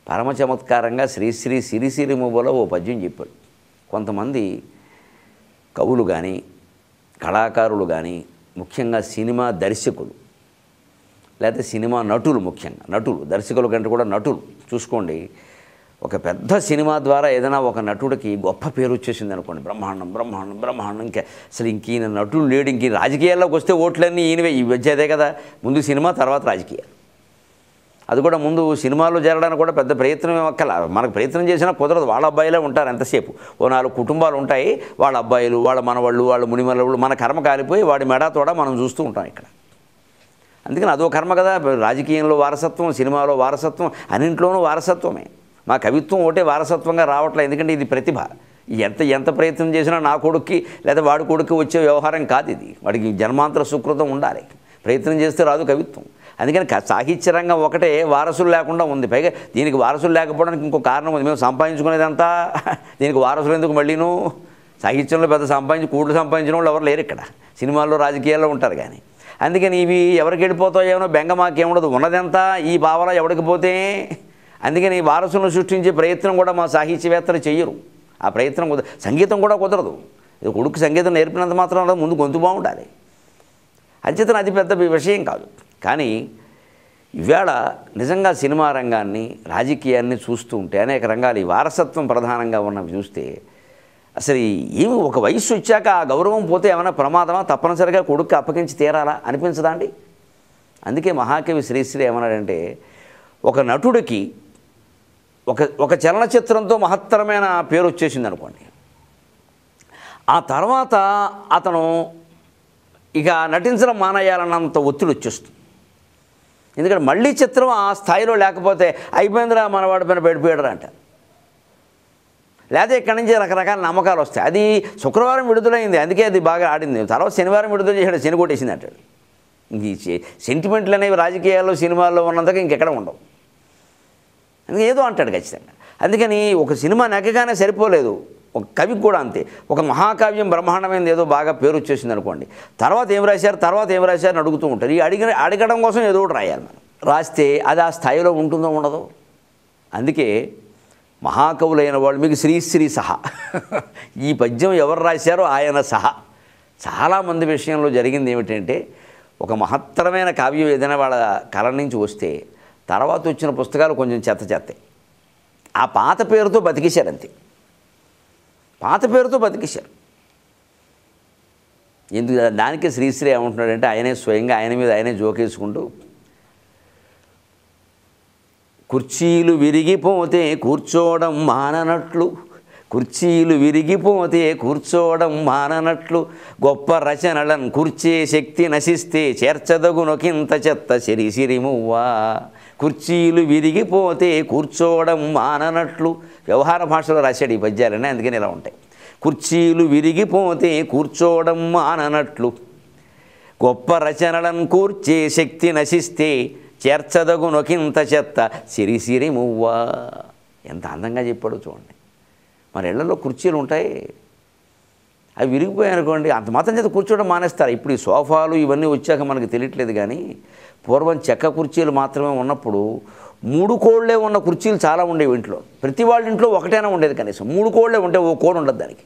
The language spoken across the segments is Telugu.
పరమ చమత్కారంగా శ్రీశ్రీ సిరిసిరి మువ్వలో ఓ పద్యం చెప్పాడు. కొంతమంది కవులు కానీ కళాకారులు కానీ ముఖ్యంగా సినిమా దర్శకులు లేకపోతే సినిమా నటులు, ముఖ్యంగా నటులు, దర్శకుల కంటే కూడా నటులు చూసుకోండి. ఒక పెద్ద సినిమా ద్వారా ఏదైనా ఒక నటుడికి గొప్ప పేరు వచ్చేసింది అనుకోండి, బ్రహ్మాండం బ్రహ్మాండం బ్రహ్మాండం, ఇంకా అసలు ఈయన నటుడు లేడు, ఇంక రాజకీయాల్లోకి వస్తే ఓట్లన్నీ ఈయనవే. ఈ వచ్చేదే కదా, ముందు సినిమా తర్వాత రాజకీయాలు. అది కూడా ముందు సినిమాల్లో చేరడానికి కూడా పెద్ద ప్రయత్నం ఏమక్కల, మనకు ప్రయత్నం చేసినా కుదరదు. వాళ్ళ అబ్బాయిలే ఉంటారు ఎంతసేపు. ఓ 4 కుటుంబాలు ఉంటాయి, వాళ్ళ అబ్బాయిలు, వాళ్ళ మనవాళ్ళు, వాళ్ళ మునిమలవాళ్ళు, మన కర్మ కాలిపోయి వాడి మెడాతోడ మనం చూస్తూ ఉంటాం ఇక్కడ. అందుకని అదో కర్మ కదా. రాజకీయంలో వారసత్వం, సినిమాలో వారసత్వం, అన్నింట్లోనూ వారసత్వమే. మా కవిత్వం ఒకటే వారసత్వంగా రావట్లేదు, ఎందుకంటే ఇది ప్రతిభ. ఎంత ప్రయత్నం చేసినా నా కొడుక్కి లేదా వాడి కొడుక్కి వచ్చే వ్యవహారం కాదు ఇది. వాడికి జన్మాంతర సుకృతం ఉండాలి, ప్రయత్నం చేస్తే రాదు కవిత్వం. అందుకని సాహిత్య రంగం ఒకటే వారసులు లేకుండా ఉంది. పైగా దీనికి వారసులు లేకపోవడానికి ఇంకో కారణం ఉంది. మేము సంపాదించుకునేదంతా దీనికి వారసులు ఎందుకు మళ్ళీను? సాహిత్యంలో పెద్ద కూడులు సంపాదించిన వాళ్ళు ఎవరు లేరు ఇక్కడ, సినిమాల్లో రాజకీయాల్లో ఉంటారు. కానీ అందుకని ఇవి ఎవరికి వెళ్ళిపోతాయేమో బెంగ మాకేముండదు, ఉన్నదంతా ఈ భావన ఎవరికి పోతే. అందుకని వారసులను సృష్టించే ప్రయత్నం కూడా మా సాహిత్యవేత్తలు చెయ్యరు. ఆ ప్రయత్నం సంగీతం కూడా కుదరదు. ఇది కొడుకు సంగీతం నేర్పినంత మాత్రం ముందు గొంతు బాగుండాలి. అంచేతన అది పెద్ద విషయం కాదు. కానీ ఇవాళ నిజంగా సినిమా రంగాన్ని, రాజకీయాన్ని చూస్తూ ఉంటే, అనేక రంగాలు ఈ వారసత్వం ప్రధానంగా ఉన్నవి చూస్తే అసలు ఏమి ఒక వయసు వచ్చాక ఆ గౌరవం పోతే ఏమైనా ప్రమాదమా? తప్పనిసరిగా కొడుకు అప్పగించి తీరాలా అనిపించదా అండి? అందుకే మహాకవి శ్రీశ్రీ ఏమన్నాడంటే, ఒక నటుడికి ఒక చలనచిత్రంతో మహత్తరమైన పేరు వచ్చేసింది అనుకోండి, ఆ తర్వాత అతను ఇక నటించడం మానేయాలన్నంత ఒత్తిడి వచ్చేస్తుంది. ఎందుకంటే మళ్ళీ చిత్రం ఆ స్థాయిలో లేకపోతే అయిపోయిందిరా మనవాడి పైన పెడిపోయాడరా అంట. లేదా ఇక్కడి నుంచి రకరకాల నమ్మకాలు వస్తాయి. అది శుక్రవారం విడుదలైంది, అందుకే అది బాగా ఆడింది. తర్వాత శనివారం విడుదల చేసాడు, శని కొట్టేసింది అంటాడు. ఇంక సెంటిమెంట్లు అనేవి రాజకీయాల్లో, సినిమాల్లో ఉన్నంతగా ఇంకెక్కడ ఉండవు. అందుకే ఏదో అంటాడు ఖచ్చితంగా. అందుకని ఒక సినిమా నెగ్గగానే సరిపోలేదు, ఒక కవికి కూడా అంతే. ఒక మహాకావ్యం బ్రహ్మాండమైనది ఏదో బాగా పేరు వచ్చేసింది అనుకోండి, తర్వాత ఏం రాశారు అని అడుగుతూ ఉంటారు. ఈ అడగడం కోసం ఏదో ఒకటి రాయాలి. మనం రాస్తే అది ఆ స్థాయిలో ఉంటుందో ఉండదో. అందుకే మహాకవులైన వాళ్ళు, మీకు శ్రీశ్రీ సహా ఈ పద్యం ఎవరు రాశారో ఆయన సహా చాలామంది విషయంలో జరిగింది ఏమిటంటే, ఒక మహత్తరమైన కావ్యం ఏదైనా వాళ్ళ కళ నుంచి వస్తే తర్వాత వచ్చిన పుస్తకాలు కొంచెం చెత్త. ఆ పాత పేరుతో బతికేశారు అంతే, పాత పేరుతో బతికేశారు. ఎందుకు దానికే శ్రీశ్రీ ఏమంటున్నాడంటే, ఆయనే స్వయంగా ఆయన మీద ఆయనే జోకేసుకుంటూ, కుర్చీలు విరిగిపోతే కూర్చోవడం మాననట్లు, కుర్చీలు విరిగిపోతే కూర్చోవడం మాననట్లు, గొప్ప రచనలను కూర్చే శక్తి నశిస్తే చేర్చదగునొకింత చెత్త సిరిసిరిమువ్వా. కుర్చీలు విరిగిపోతే కూర్చోవడం మాననట్లు. వ్యవహార భాషలో రాశాడు ఈ పద్యాలన్నీ, అందుకని ఇలా ఉంటాయి. కుర్చీలు విరిగిపోతే కూర్చోవడం మాననట్లు, గొప్ప రచనలను కూర్చే శక్తి నశిస్తే చేర్చదగునొకింత చెత్త సిరిసిరిమువ్వా. ఎంత అందంగా చెప్పాడో చూడండి. మన ఇళ్లలో కుర్చీలు ఉంటాయి, అవి విరిగిపోయాయి అనుకోండి, అంత మాత్రం చేత కూర్చోవడం మానేస్తారు. ఇప్పుడు ఈ సోఫాలు ఇవన్నీ వచ్చాక మనకు తెలియట్లేదు. కానీ పూర్వం చెక్క కుర్చీలు మాత్రమే ఉన్నప్పుడు 3 కోళ్ళే ఉన్న కుర్చీలు చాలా ఉండేవి ఇంట్లో. ప్రతి వాళ్ళ ఇంట్లో ఒకటైనా ఉండేది, కనీసం 3 కోళ్ళే ఉంటే ఓ కోడు ఉండదు దానికి.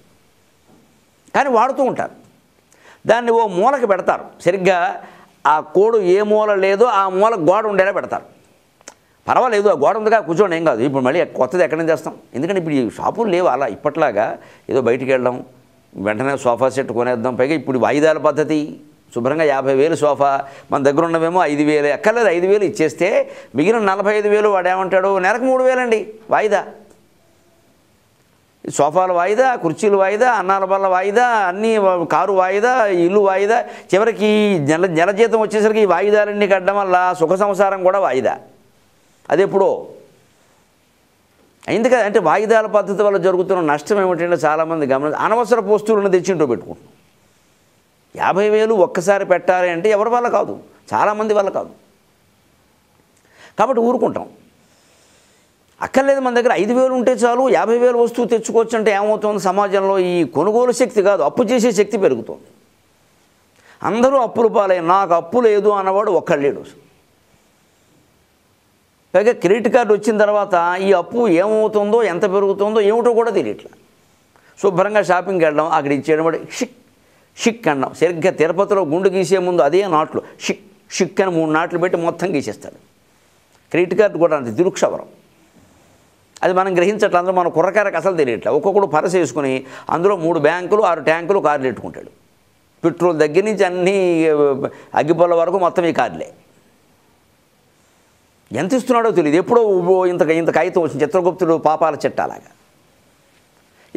కానీ వాడుతూ ఉంటారు. దాన్ని ఓ మూలకి పెడతారు. సరిగ్గా ఆ కోడు ఏ మూల లేదో ఆ మూల గోడ ఉండేలా పెడతారు. పర్వాలేదు, ఆ గోడ ఉందిగా కూర్చోండి, ఏం కాదు. ఇప్పుడు మళ్ళీ కొత్తది ఎక్కడి నుంచి చేస్తాం? ఎందుకంటే ఇప్పుడు ఈ షాపులు లేవు అలా ఇప్పట్లాగా. ఏదో బయటికి వెళ్ళడం, వెంటనే సోఫా సెట్ కొనేద్దాం. పైగా ఇప్పుడు వాయిదాల పద్ధతి. శుభ్రంగా 50,000 సోఫా, మన దగ్గర ఉన్నవేమో 5,000. ఎక్కర్లేదు, 5,000 ఇచ్చేస్తే మిగిలిన 45,000 వాడు ఏమంటాడు, నెలకు 3,000 అండి వాయిదా. సోఫాలు వాయిదా, కుర్చీలు వాయిదా, అన్నాల బల్ల వాయిదా, అన్నీ కారు వాయిదా, ఇల్లు వాయిదా. చివరికి నెల జీతం వచ్చేసరికి ఈ వాయిదాలన్నీ కట్టడం వల్ల సుఖ సంసారం కూడా వాయిదా. అది ఎప్పుడో అయింది కదా. అంటే వాయిదాల పద్ధతి వల్ల జరుగుతున్న నష్టం ఏమిటంటే, చాలామంది అనవసర వస్తువులను తెచ్చింటో పెట్టుకుంటున్నాం. 50,000 ఒక్కసారి పెట్టాలి అంటే ఎవరి వల్ల కాదు, చాలామంది వల్ల కాదు. కాబట్టి ఊరుకుంటాం. అక్కర్లేదు, మన దగ్గర 5,000 ఉంటే చాలు, 50,000 వస్తువు తెచ్చుకోవచ్చు అంటే ఏమవుతుంది? సమాజంలో ఈ కొనుగోలు శక్తి కాదు, అప్పు చేసే శక్తి పెరుగుతుంది. అందరూ అప్పులు పాలై, నాకు అప్పు లేదు అన్నవాడు ఒక్కడు లేడు. పైగా క్రెడిట్ కార్డు వచ్చిన తర్వాత ఈ అప్పు ఏమవుతుందో ఎంత పెరుగుతుందో ఏమిటో కూడా తెలియట్లా. శుభ్రంగా షాపింగ్కి వెళ్ళడం, అక్కడ ఇచ్చేయడం షిక్ షిక్ అన్నాం. సరిగ్గా తిరుపతిలో గుండు గీసే ముందు అదే నాట్లు షిక్ షిక్ అని 3 నాట్లు పెట్టి మొత్తం గీసేస్తాడు. క్రెడిట్ కార్డు కూడా అంత దిరుక్షవరం. అది మనం గ్రహించట్ల. అందులో మన కుర్రకారకు అసలు తెలియట్లే. ఒక్కొక్కడు పరస వేసుకుని అందులో 3 బ్యాంకులు 6 ట్యాంకులు కార్లు పెట్టుకుంటాడు. పెట్రోల్ దగ్గర నుంచి అన్నీ అగ్గిపొల్ల వరకు మొత్తం ఈ కార్లే. ఎంత ఇస్తున్నాడో తెలియదు. ఎప్పుడో ఇంత కాగితం వచ్చింది, చిత్రగుప్తుడు పాపాల చెట్టాలాగా.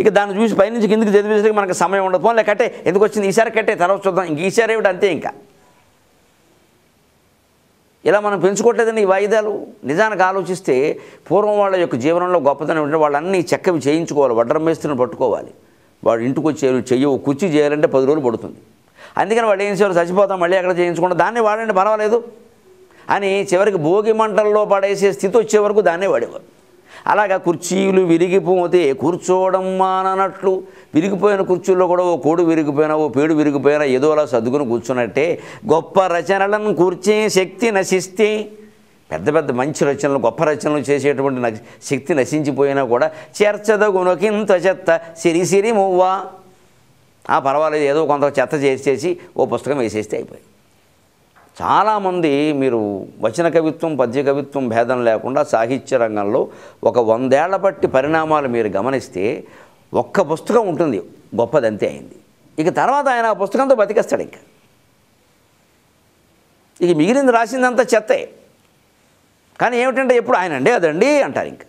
ఇక దాన్ని చూసి పైనుంచి కిందికి చదివేసరికి మనకు సమయం ఉండదు. పోనీ కట్టే, ఎందుకు వచ్చింది ఈసారి కట్టే, తర్వాత చూద్దాం, ఇంక ఈసారి ఏమిటి అంతే. ఇంకా ఇలా మనం పెంచుకోవట్లేదని ఈ వాయిదాలు. నిజానికి ఆలోచిస్తే పూర్వం వాళ్ళ యొక్క జీవనంలో గొప్పతనం ఏంటంటే వాళ్ళన్నీ చెక్కవి చేయించుకోవాలి, వడ్రం మేస్త్రిని పట్టుకోవాలి. వాడు ఇంటికి వచ్చి చెయ్యవు కుర్చీ చేయాలంటే 10 రోజులు పడుతుంది. అందుకని వాళ్ళు ఏం చేయాలి, చచ్చిపోతాం మళ్ళీ అక్కడ చేయించుకుంటాం, దాన్నే వాడండి పర్వాలేదు అని చివరికి భోగి మంటల్లో పడేసే స్థితి వచ్చే వరకు దాన్నే వాడేవారు. అలాగా కుర్చీలు విరిగిపోతే కూర్చోవడం మాననట్లు విరిగిపోయిన కుర్చీల్లో కూడా ఓ కోడు విరిగిపోయినా ఓ పేడు విరిగిపోయినా ఏదో అలా సర్దుకుని కూర్చున్నట్టే గొప్ప రచనలను కూర్చే శక్తి నశిస్తే, పెద్ద పెద్ద మంచి రచనలు గొప్ప రచనలు చేసేటువంటి శక్తి నశించిపోయినా కూడా చేర్చదగునకింత చెత్త సిరి మువ్వా, పర్వాలేదు ఏదో కొంత చెత్త చేసేసి ఓ పుస్తకం వేసేస్తే అయిపోయి. చాలామంది మీరు వచన కవిత్వం పద్య కవిత్వం భేదం లేకుండా సాహిత్య రంగంలో ఒక 100 ఏళ్ల బట్టి పరిణామాలు మీరు గమనిస్తే ఒక్క పుస్తకం ఉంటుంది గొప్పదంతే అయింది. ఇక తర్వాత ఆయన ఆ పుస్తకంతో బతికేస్తాడు. ఇక మిగిలింది రాసిందంతా చెత్తే. కానీ ఏమిటంటే ఎప్పుడు ఆయన అండి అదండి అంటారు. ఇంకా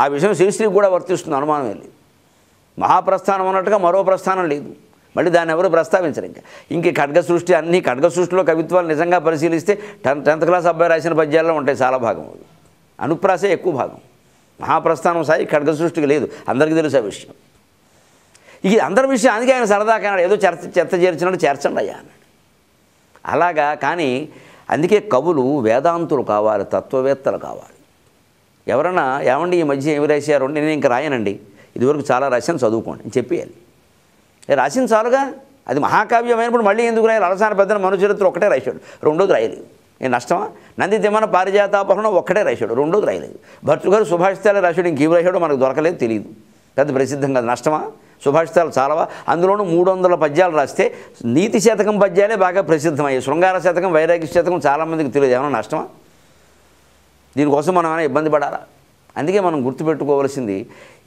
ఆ విషయం శ్రీశ్రీ కూడా వర్తిస్తుంది, అనుమానం లేదు. మహాప్రస్థానం అన్నట్టుగా మరో ప్రస్థానం లేదు, మళ్ళీ దాన్ని ఎవరు ప్రస్తావించరు. ఇంక ఖడ్గ సృష్టి అన్నీ ఖడ్గ సృష్టిలో కవిత్వాలు నిజంగా పరిశీలిస్తే 10th క్లాస్ అబ్బాయి రాసిన పద్యాల్లో ఉంటాయి చాలా భాగం. అనుప్రాసే ఎక్కువ భాగం. మహాప్రస్థానం సాయి ఖడ్గ సృష్టికి లేదు, అందరికీ తెలుసు ఆ విషయం. ఇది అందరి విషయం. అందుకే ఆయన సరదాగా అన్నాడు, ఏదో చెత్త చేర్చినట్టు చేర్చండి అయ్యా అన్నాడు. అలాగా. కానీ అందుకే కవులు వేదాంతులు కావాలి, తత్వవేత్తలు కావాలి. ఎవరన్నా ఏమండి ఈ మధ్య ఏమి రాశారు, నేను ఇంకా రాయనండి, ఇదివరకు చాలా రాశాను చదువుకోండి అని చెప్పేయాలి. రాసింది చాలుగా, అది మహాకావ్యమైనప్పుడు మళ్ళీ ఎందుకు రాయాలి? అలసాన పెద్దన మనుచరిత్ర ఒక్కటే రాశాడు, రెండోది రాయలేదు. నేను నష్టమా? నంది తిమ్మన పారిజాతాపహరణం ఒక్కటే రాశాడు, రెండోది రాయలేదు. భర్తృగారు సుభాషితాలు రాశాడు, ఇంకేం రాశాడో మనకు దొరకలేదు, తెలియదు. పెద్ద ప్రసిద్ధం కాదు. నష్టమా? సుభాషితాలు చాలవా? అందులోనూ 300 పద్యాలు రాస్తే నీతి శతకం పద్యాలే బాగా ప్రసిద్ధమయ్యాయి. శృంగార శతకం వైరాగ్య శతకం చాలామందికి తెలియదు. ఏమైనా నష్టమా? దీనికోసం మనం ఏమైనా ఇబ్బంది పడాలా? అందుకే మనం గుర్తుపెట్టుకోవాల్సింది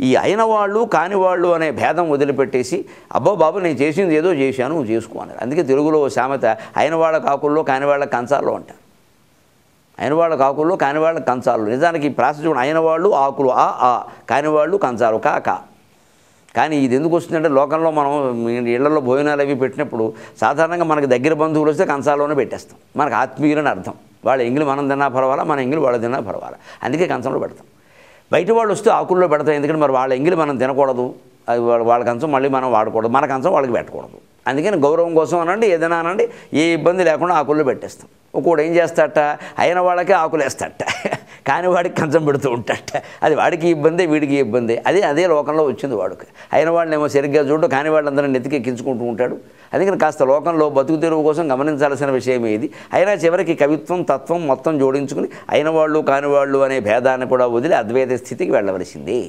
ఈ అయిన వాళ్ళు కాని వాళ్ళు అనే భేదం వదిలిపెట్టేసి అబ్బో బాబు నేను చేసింది ఏదో చేశాను నువ్వు చేసుకో అన్నారు. అందుకే తెలుగులో సామెత అయిన వాళ్ళ కాకుల్లో కాని వాళ్ళ కంచాల్లో అంటారు. అయిన వాళ్ళ కాకుల్లో కాని వాళ్ళ కంచాలు. నిజానికి ప్రాస చూడండి, అయిన వాళ్ళు ఆకులు ఆ, కాని వాళ్ళు కంచాలు కా. కానీ ఇది ఎందుకు వస్తుందంటే లోకంలో మనం ఇళ్లలో భోజనాలు అవి పెట్టినప్పుడు సాధారణంగా మనకు దగ్గర బంధువులు వస్తే కంచాల్లోనే పెట్టేస్తాం. మనకు ఆత్మీయులని అర్థం. వాళ్ళ ఎంగిలి మనం తిన్నా పర్వాలా, మన ఎంగిలి వాళ్ళు తిన్నా పర్వాలా, అందుకే కంచంలో పెడతాం. బయట వాళ్ళు వస్తే ఆకుల్లో పెడతాం. ఎందుకంటే మరి వాళ్ళ ఎంగిలి మనం తినకూడదు, అది వాళ్ళ కంచం మళ్ళీ మనం వాడకూడదు, మన కంచం వాళ్ళకి పెట్టకూడదు. అందుకని గౌరవం కోసం అనండి ఏదైనా అనండి ఏ ఇబ్బంది లేకుండా ఆకుల్లో పెట్టేస్తాం. ఒక్కోడు ఏం చేస్తాట, అయిన వాళ్ళకే ఆకులు వేస్తాట, కాని వాడికి కంచం పెడుతూ ఉంటాట. అది వాడికి ఇబ్బంది వీడికి ఇబ్బంది. అదే లోకంలో వచ్చింది వాడికి. అయిన వాళ్ళనేమో సరిగ్గా చూడు, కాని వాళ్ళందరూ నెత్తికెక్కించుకుంటూ ఉంటాడు. అందుకని కాస్త లోకంలో బతుకు తెరువు కోసం గమనించాల్సిన విషయం ఇది. అయినా చివరికి కవిత్వం తత్వం మొత్తం జోడించుకుని అయిన వాళ్ళు కాని వాళ్ళు అనే భేదాన్ని కూడా వదిలి అద్వైత స్థితికి వెళ్ళవలసింది.